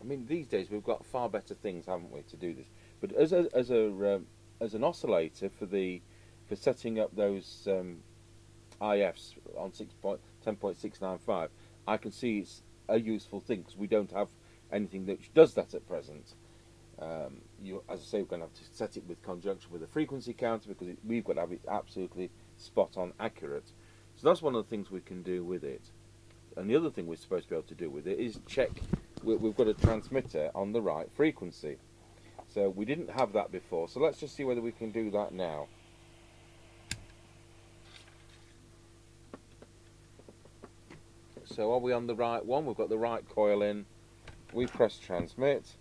mean, these days we've got far better things, haven't we, to do this. But as an oscillator for setting up those IFs on 10.695, I can see it's a useful thing because we don't have anything that does that at present. As I say, we're going to have to set it with conjunction with a frequency counter because we've got to have it absolutely spot on accurate. So that's one of the things we can do with it. And the other thing we're supposed to be able to do with it is check we've got a transmitter on the right frequency. So we didn't have that before, so let's just see whether we can do that now. So are we on the right one? We've got the right coil in. We press transmit.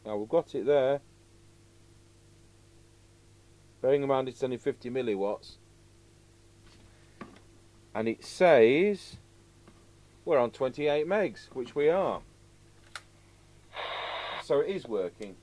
Now we've got it there. Bearing in mind it's only 50 milliwatts. And it says we're on 28 megs, which we are. So it is working.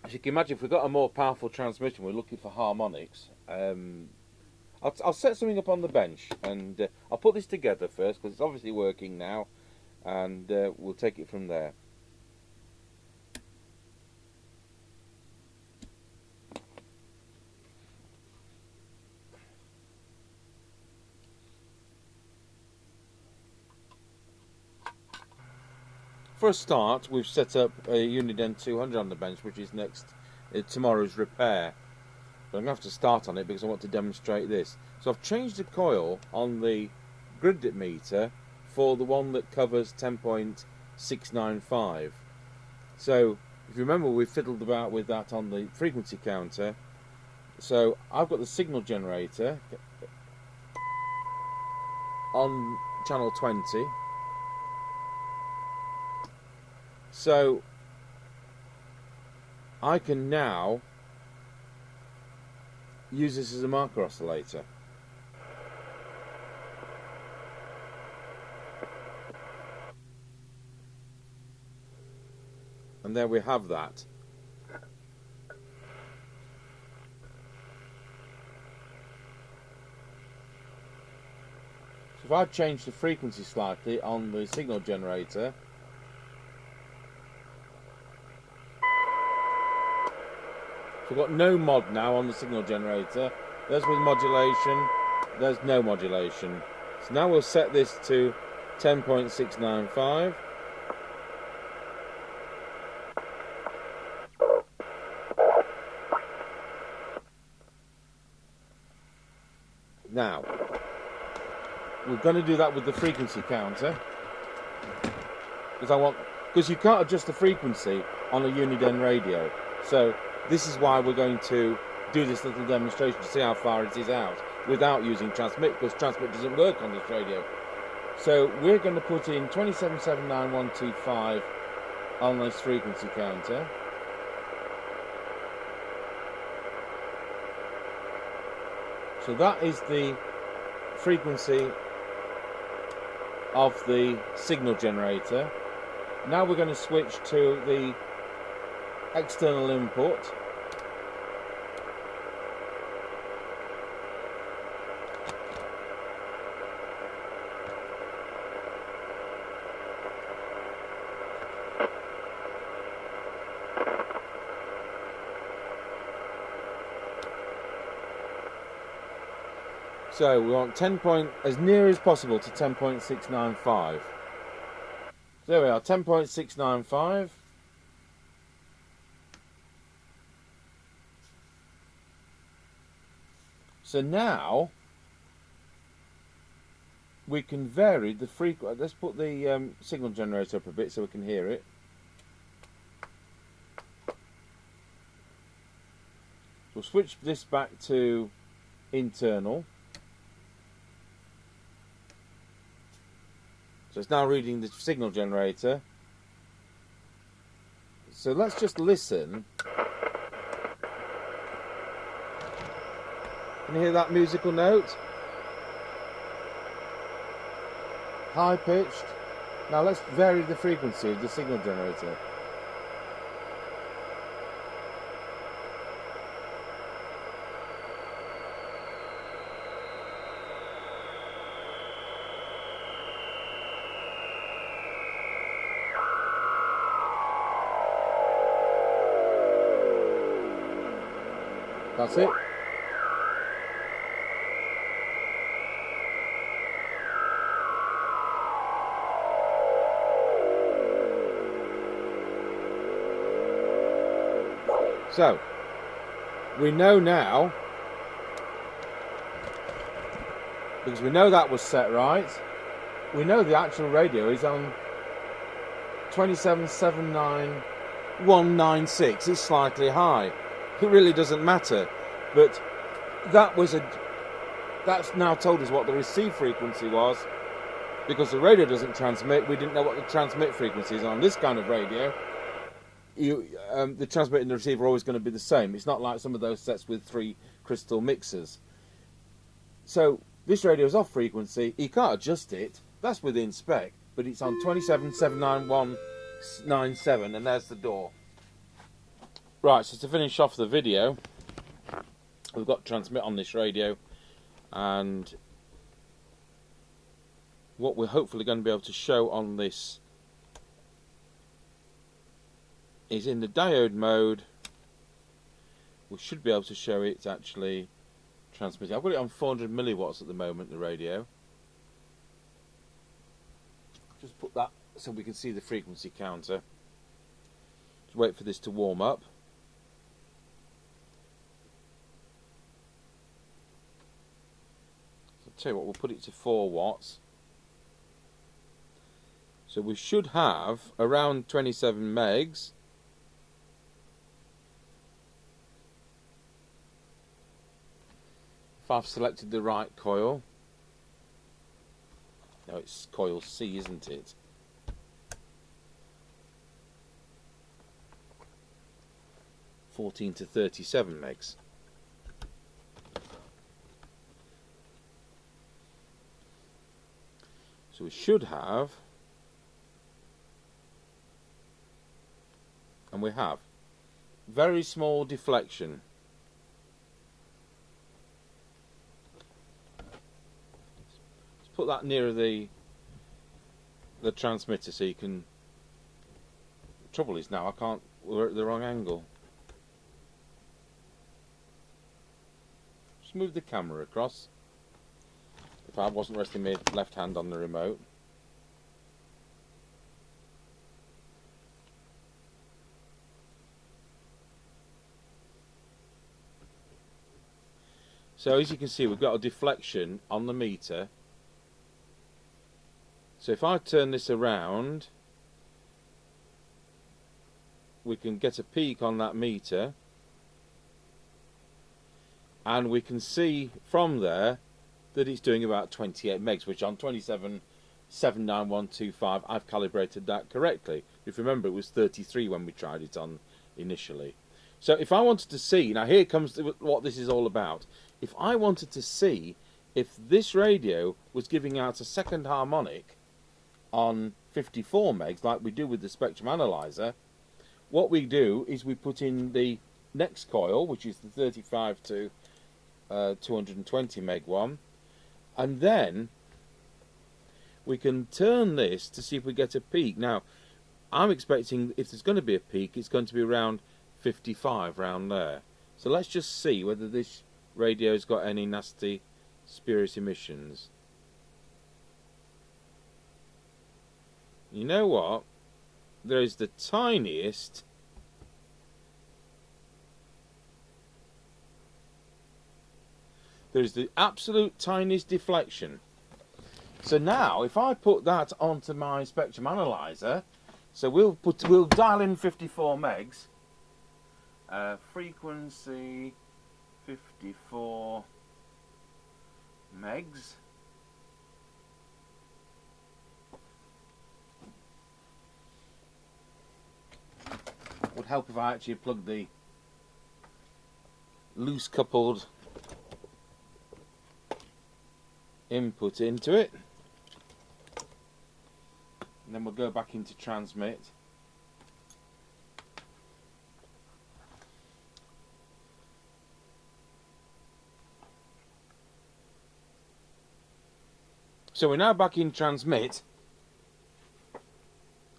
As you can imagine, if we've got a more powerful transmission, we're looking for harmonics. I'll set something up on the bench, and I'll put this together first because it's obviously working now, and we'll take it from there. For a start, we've set up a Uniden 200 on the bench, which is next tomorrow's repair. But I'm going to have to start on it because I want to demonstrate this. So I've changed the coil on the grid meter for the one that covers 10.695. So if you remember, we fiddled about with that on the frequency counter. So I've got the signal generator on channel 20. So I can now use this as a marker oscillator. And there we have that. So if I change the frequency slightly on the signal generator, so we've got no mod now on the signal generator. There's with modulation, there's no modulation. So now we'll set this to 10.695. Now, we're going to do that with the frequency counter. Because you can't adjust the frequency on a Uniden radio. So this is why we're going to do this little demonstration to see how far it is out without using transmit, because transmit doesn't work on this radio. So we're going to put in 2779.125 on this frequency counter. So that is the frequency of the signal generator. Now we're going to switch to the external input. So we want as near as possible to 10.695. So there we are, 10.695. So now we can vary the frequency. Let's put the signal generator up a bit so we can hear it. We'll switch this back to internal. So it's now reading the signal generator. So let's just listen. Can you hear that musical note? High pitched. Now let's vary the frequency of the signal generator. That's it. So, we know now, because we know that was set right, we know the actual radio is on 2779196. It's slightly high. It really doesn't matter, but that's now told us what the receive frequency was, because the radio doesn't transmit. We didn't know what the transmit frequency is on this kind of radio. The transmit and the receiver are always going to be the same. It's not like some of those sets with 3 crystal mixers. So this radio is off frequency. You can't adjust it. That's within spec, but it's on 2779197, and there's the door. Right, so to finish off the video, we've got transmit on this radio, and what we're hopefully going to be able to show on this is in the diode mode. We should be able to show it actually transmitting. I've got it on 400 milliwatts at the moment, the radio. Just put that so we can see the frequency counter. Just wait for this to warm up. So I'll tell you what, we'll put it to 4 watts. So we should have around 27 megs. If I've selected the right coil. No, it's coil C, isn't it? (14 to 37 megs). So we should have, and we have, very small deflection. Put that nearer the transmitter so you can. The trouble is now we're at the wrong angle. Just move the camera across. If I wasn't resting my left hand on the remote. So as you can see, we've got a deflection on the meter. So if I turn this around, we can get a peak on that meter, and we can see from there that it's doing about 28 megs, which on 2779125 I've calibrated that correctly. If you remember, it was 33 when we tried it on initially. So if I wanted to see, now here comes what this is all about. If I wanted to see if this radio was giving out a second harmonic on 54 megs like we do with the spectrum analyzer, what we do is we put in the next coil, which is the 35 to 220 meg one, and then we can turn this to see if we get a peak. Now I'm expecting if there's going to be a peak, it's going to be around 55, around there. So let's just see whether this radio's got any nasty spurious emissions. You know what? There is the tiniest the absolute tiniest deflection. So now if I put that onto my spectrum analyzer, so we'll dial in 54 megs, frequency 54 megs. help if I actually plug the loose coupled input into it, and then we'll go back into transmit. So we're now back in transmit,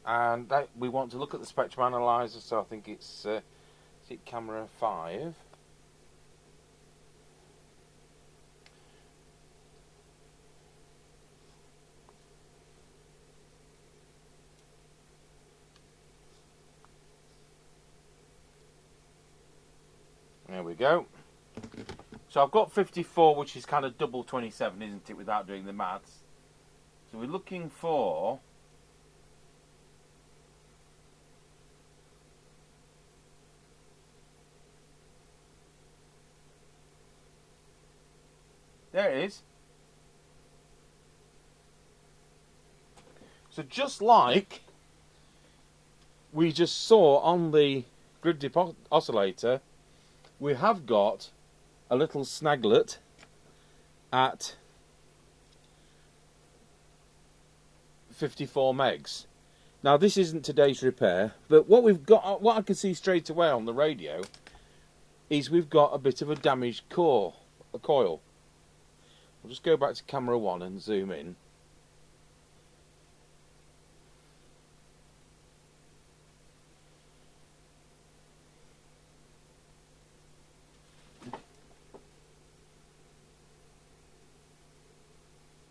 and we want to look at the spectrum analyzer. So I think it's is it camera 5. There we go. So I've got 54, which is kind of double 27, isn't it, without doing the maths. So we're looking for there it is. So just like we just saw on the grid dip oscillator, we have got a little snaglet at 54 megs. Now this isn't today's repair, but what we've got, what I can see straight away on the radio, is we've got a bit of a damaged coil. I'll just go back to camera 1 and zoom in.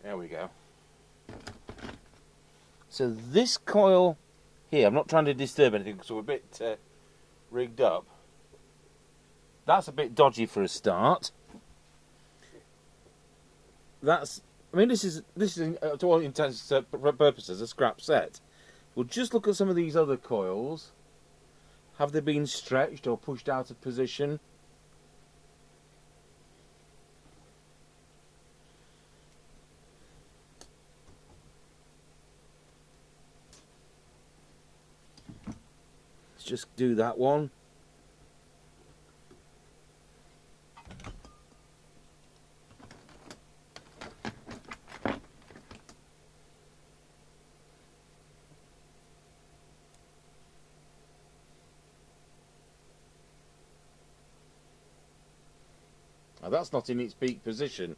There we go. So this coil here, I'm not trying to disturb anything because we're a bit rigged up. That's a bit dodgy for a start. That's, I mean, this is to all intents and purposes a scrap set. We'll just look at some of these other coils. Have they been stretched or pushed out of position? Let's just do that one. Now that's not in its peak position.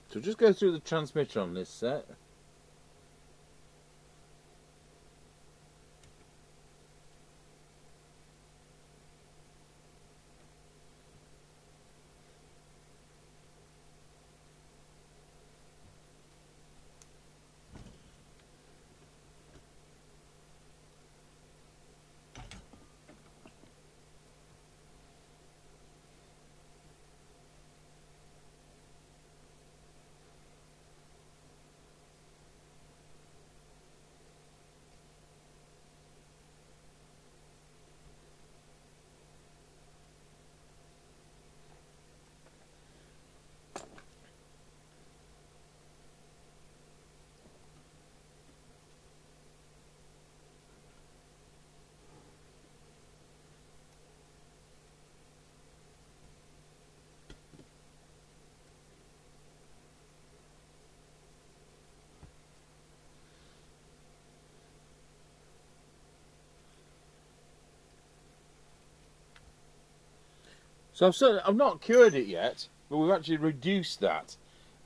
So just go through the transmitter on this set. So I've not cured it yet, but we've actually reduced that.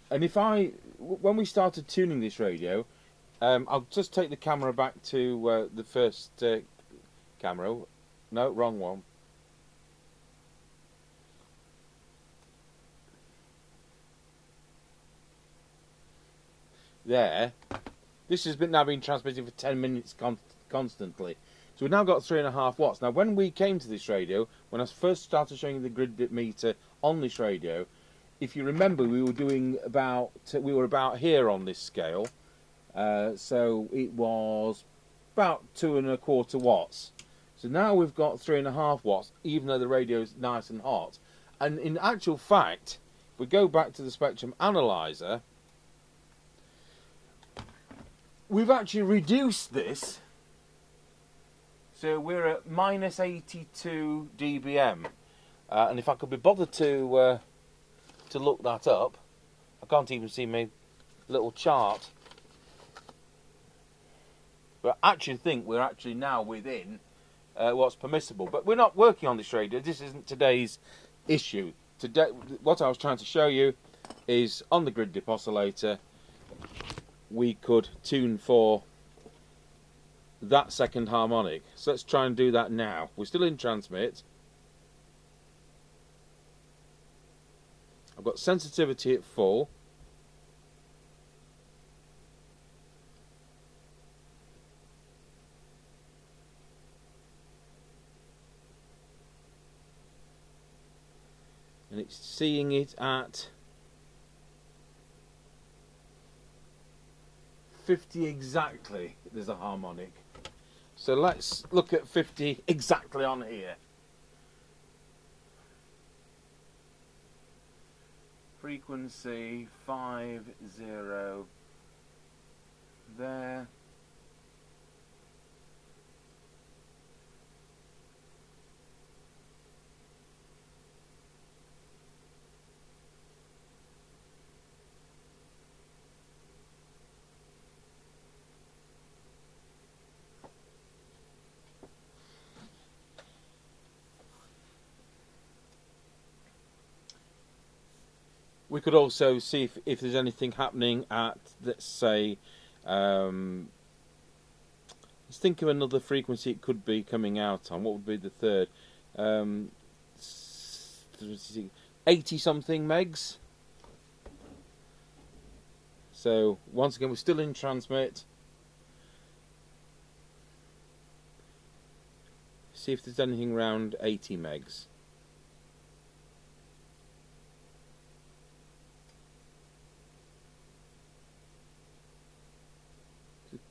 And if when we started tuning this radio, I'll just take the camera back to the first camera. No, wrong one. there. This has now been transmitting for 10 minutes constantly. So we've now got 3.5 watts. Now when we came to this radio, when I first started showing you the grid dip meter on this radio, if you remember, we were about here on this scale. So it was about 2.25 watts. So now we've got 3.5 watts, even though the radio is nice and hot. And in actual fact, if we go back to the spectrum analyzer, we've actually reduced this. So we're at minus 82 dBm. And if I could be bothered to look that up, I can't even see my little chart. But I actually think we're actually now within what's permissible. But we're not working on this radio. This isn't today's issue. Today, what I was trying to show you is on the grid dip oscillator, we could tune for that second harmonic. So let's try and do that now. We're still in transmit. I've got sensitivity at full. And it's seeing it at 50 exactly. There's a harmonic. So let's look at 50 exactly on here. Frequency 50 there. We could also see if there's anything happening at, let's say, let's think of another frequency it could be coming out on. What would be the third? 80 something megs. So once again, we're still in transmit. See if there's anything around 80 megs.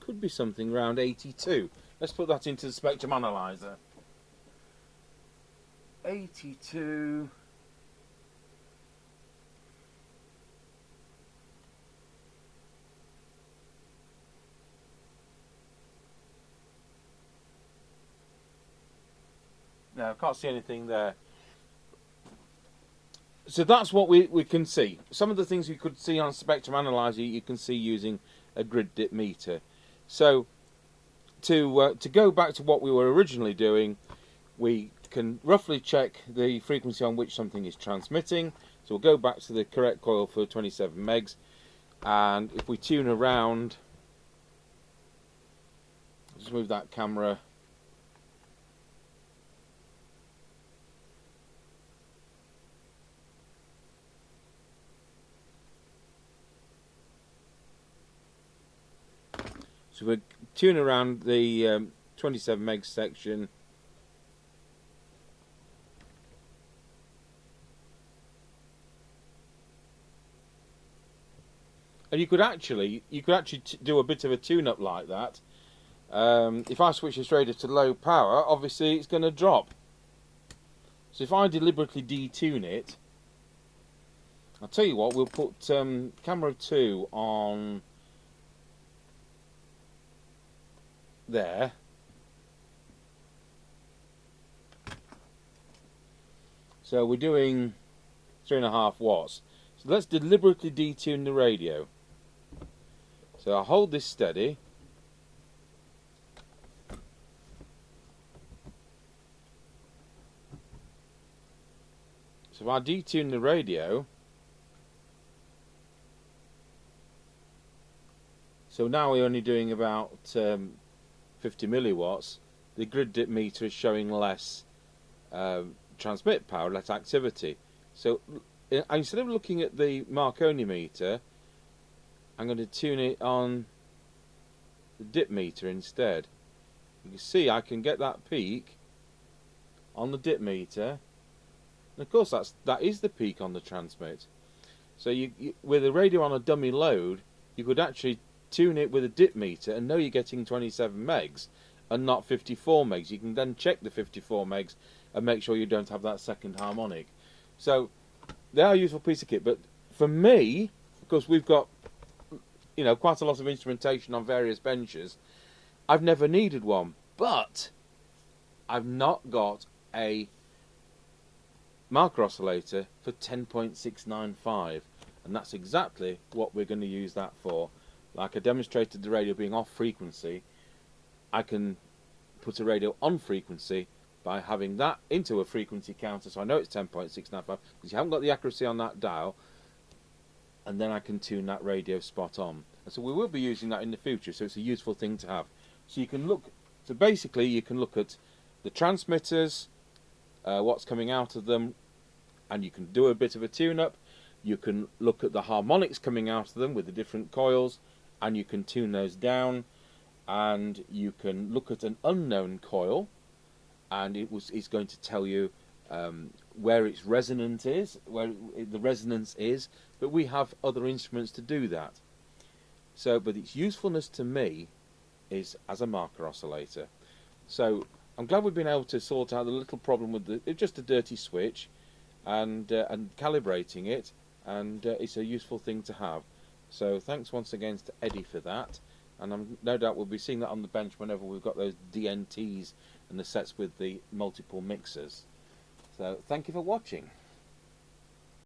Could be something around 82. Let's put that into the spectrum analyzer. 82. No, I can't see anything there. So that's what we can see. Some of the things you could see on spectrum analyzer you can see using a grid dip meter. So to go back to what we were originally doing, we can roughly check the frequency on which something is transmitting. So we'll go back to the correct coil for 27 megs, and if we tune around, just move that camera. So we're tuning around the 27 meg section. And you could actually do a bit of a tune-up like that. If I switch this radio to low power, obviously it's going to drop. So if I deliberately detune it, I'll tell you what, we'll put camera 2 on there. So we're doing 3.5 watts. So let's deliberately detune the radio. So I'll hold this steady. So if I detune the radio, so now we're only doing about 50 milliwatts. The grid dip meter is showing less transmit power, less activity. So instead of looking at the Marconi meter I'm going to tune it on the dip meter instead. You can see I can get that peak on the dip meter, and of course that is the peak on the transmit. So you with a radio on a dummy load, you could actually tune it with a dip meter and know you're getting 27 megs and not 54 megs. You can then check the 54 megs and make sure you don't have that second harmonic. So they are a useful piece of kit, but for me, because we've got, you know, quite a lot of instrumentation on various benches, I've never needed one. But I've not got a marker oscillator for 10.695, and that's exactly what we're going to use that for. Like I demonstrated the radio being off frequency, I can put a radio on frequency by having that into a frequency counter, so I know it's 10.695 because you haven't got the accuracy on that dial, and then I can tune that radio spot on. And so we will be using that in the future, so it's a useful thing to have. So you can look, so basically you can look at the transmitters, what's coming out of them, and you can do a bit of a tune-up. You can look at the harmonics coming out of them with the different coils, and you can tune those down. And you can look at an unknown coil, and it's going to tell you where its resonance is, where the resonance is. But we have other instruments to do that. So, but its usefulness to me is as a marker oscillator. So I'm glad we've been able to sort out the little problem with just a dirty switch, and calibrating it, and it's a useful thing to have. So thanks once again to Eddie for that, and I'm no doubt we'll be seeing that on the bench whenever we've got those DNTs and the sets with the multiple mixers. So thank you for watching.